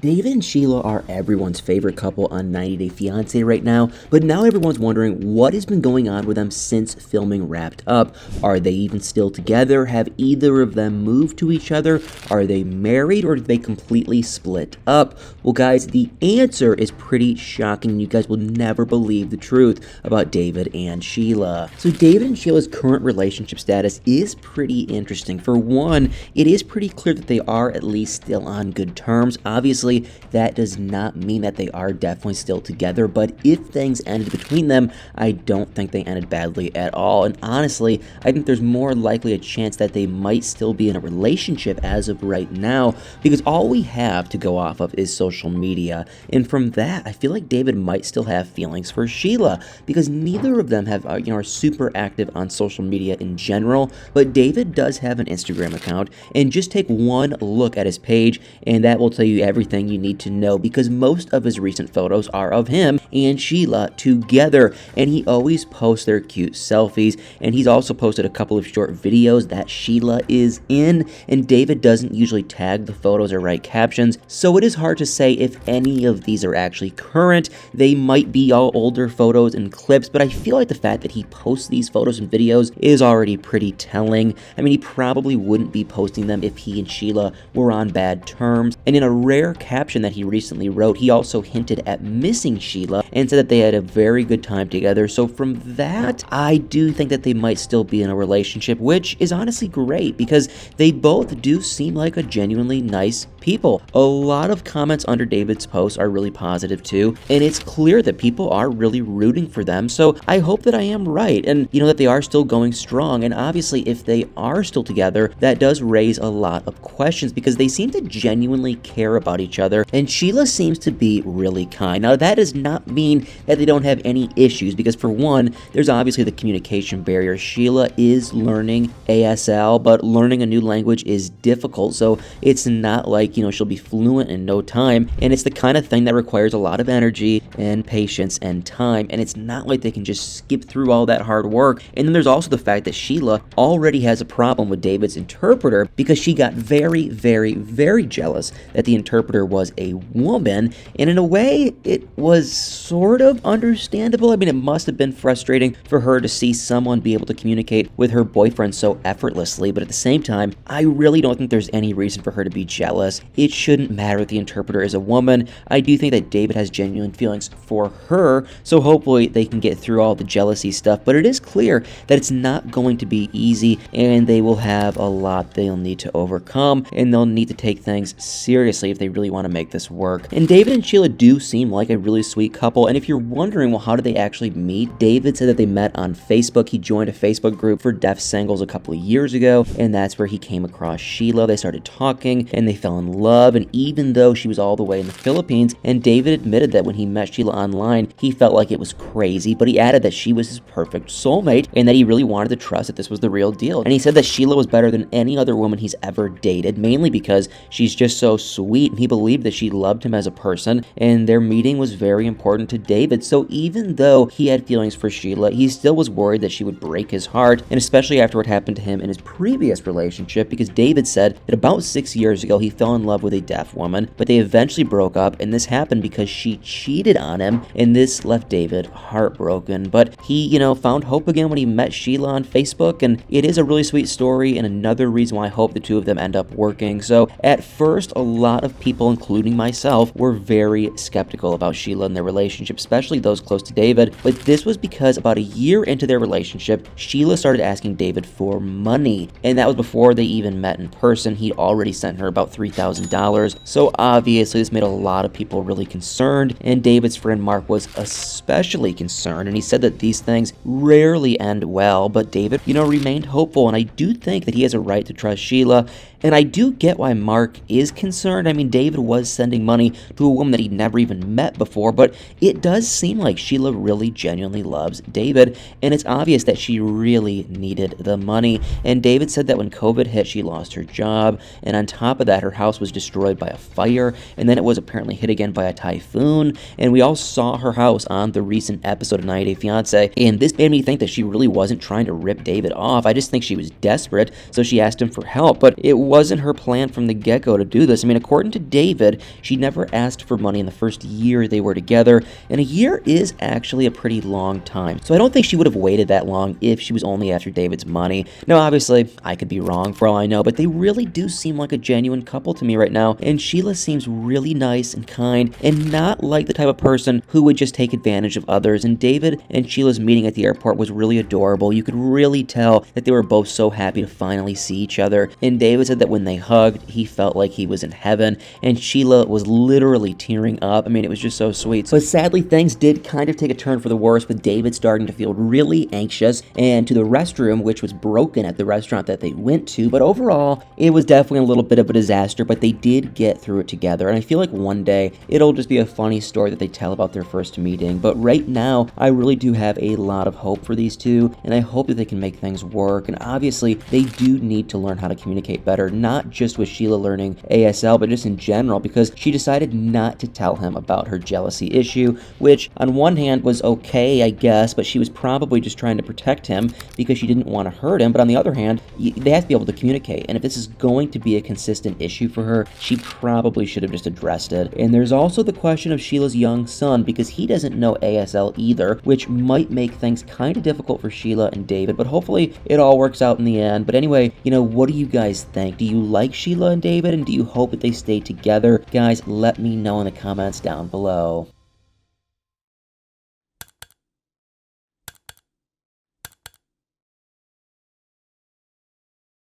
David and Sheila are everyone's favorite couple on 90 Day Fiance right now, but now everyone's wondering what has been going on with them since filming wrapped up. Are they even still together? Have either of them moved to each other? Are they married, or did they completely split up? Well, guys, the answer is pretty shocking. You guys will never believe the truth about David and Sheila. So David and Sheila's current relationship status is pretty interesting. For one, it is pretty clear that they are at least still on good terms. Obviously, that does not mean that they are definitely still together, but if things ended between them, I don't think they ended badly at all. And honestly, I think there's more likely a chance that they might still be in a relationship as of right now, because all we have to go off of is social media. And from that, I feel like David might still have feelings for Sheila, because neither of them have, are super active on social media in general, but David does have an Instagram account, and just take one look at his page, and that will tell you everything you need to know, because most of his recent photos are of him and Sheila together, and he always posts their cute selfies, and he's also posted a couple of short videos that Sheila is in, and David doesn't usually tag the photos or write captions, so it is hard to say if any of these are actually current. They might be all older photos and clips, but I feel like the fact that he posts these photos and videos is already pretty telling. I mean, he probably wouldn't be posting them if he and Sheila were on bad terms, and in a rare caption that he recently wrote, he also hinted at missing Sheila and said that they had a very good time together. So from that, I do think that they might still be in a relationship, which is honestly great because they both do seem like a genuinely nice people. A lot of comments under David's post are really positive too, and it's clear that people are really rooting for them. So I hope that I am right, and that they are still going strong. And obviously, if they are still together, that does raise a lot of questions because they seem to genuinely care about each other, and Sheila seems to be really kind. Now, that does not mean that they don't have any issues, because for one, there's obviously the communication barrier. Sheila is learning ASL, but learning a new language is difficult, so it's not like, she'll be fluent in no time, and it's the kind of thing that requires a lot of energy and patience and time, and it's not like they can just skip through all that hard work. And then there's also the fact that Sheila already has a problem with David's interpreter because she got very, very, very jealous that the interpreter was a woman, and in a way, it was sort of understandable. I mean, it must have been frustrating for her to see someone be able to communicate with her boyfriend so effortlessly, but at the same time, I really don't think there's any reason for her to be jealous. It shouldn't matter if the interpreter is a woman. I do think that David has genuine feelings for her, so hopefully they can get through all the jealousy stuff, but it is clear that it's not going to be easy, and they will have a lot they'll need to overcome, and they'll need to take things seriously if they really want to make this work. And David and Sheila do seem like a really sweet couple, and if you're wondering, well, how did they actually meet? David said that they met on Facebook. He joined a Facebook group for deaf singles a couple of years ago, and that's where he came across Sheila. They started talking, and they fell in love, and even though she was all the way in the Philippines, and David admitted that when he met Sheila online, he felt like it was crazy, but he added that she was his perfect soulmate, and that he really wanted to trust that this was the real deal. And he said that Sheila was better than any other woman he's ever dated, mainly because she's just so sweet, and he believed that she loved him as a person, and their meeting was very important to David. So even though he had feelings for Sheila, he still was worried that she would break his heart, and especially after what happened to him in his previous relationship, because David said that about 6 years ago he fell in love with a deaf woman, but they eventually broke up, and this happened because she cheated on him, and this left David heartbroken. But he, found hope again when he met Sheila on Facebook, and it is a really sweet story, and another reason why I hope the two of them end up working. So at first, a lot of people, including myself, were very skeptical about Sheila and their relationship, especially those close to David, but this was because about a year into their relationship, Sheila started asking David for money, and that was before they even met in person. He'd already sent her about $3,000, so obviously this made a lot of people really concerned, and David's friend Mark was especially concerned, and he said that these things rarely end well, but David, remained hopeful, and I do think that he has a right to trust Sheila, and I do get why Mark is concerned. I mean, David was sending money to a woman that he'd never even met before, but it does seem like Sheila really genuinely loves David, and it's obvious that she really needed the money. And David said that when COVID hit, she lost her job, and on top of that, her house was destroyed by a fire, and then it was apparently hit again by a typhoon, and we all saw her house on the recent episode of 90 Day Fiance, and this made me think that she really wasn't trying to rip David off. I just think she was desperate, so she asked him for help, but it wasn't her plan from the get-go to do this. I mean, according to David, she never asked for money in the first year they were together, and a year is actually a pretty long time. So I don't think she would have waited that long if she was only after David's money. Now, obviously, I could be wrong for all I know, but they really do seem like a genuine couple to me right now, and Sheila seems really nice and kind, and not like the type of person who would just take advantage of others. And David and Sheila's meeting at the airport was really adorable. You could really tell that they were both so happy to finally see each other, and David said that when they hugged, he felt like he was in heaven, and Sheila was literally tearing up. I mean, it was just so sweet. But sadly, things did kind of take a turn for the worse, with David starting to feel really anxious, and to the restroom, which was broken at the restaurant that they went to. But overall, it was definitely a little bit of a disaster, but they did get through it together, and I feel like one day it'll just be a funny story that they tell about their first meeting. But right now, I really do have a lot of hope for these two, and I hope that they can make things work. And obviously, they do need to learn how to communicate better, not just with Sheila learning ASL, but just in general, because she decided not to tell him about her jealousy issue, which on one hand was okay, I guess, but she was probably just trying to protect him because she didn't want to hurt him. But on the other hand, they have to be able to communicate, and if this is going to be a consistent issue for her, she probably should have just addressed it. And there's also the question of Sheila's young son, because he doesn't know ASL either, which might make things kind of difficult for Sheila and David, but hopefully it all works out in the end. But anyway, what do you guys think? Do you like Sheila and David, and do you hope that they stay together? Guys, let me know in the comments down below.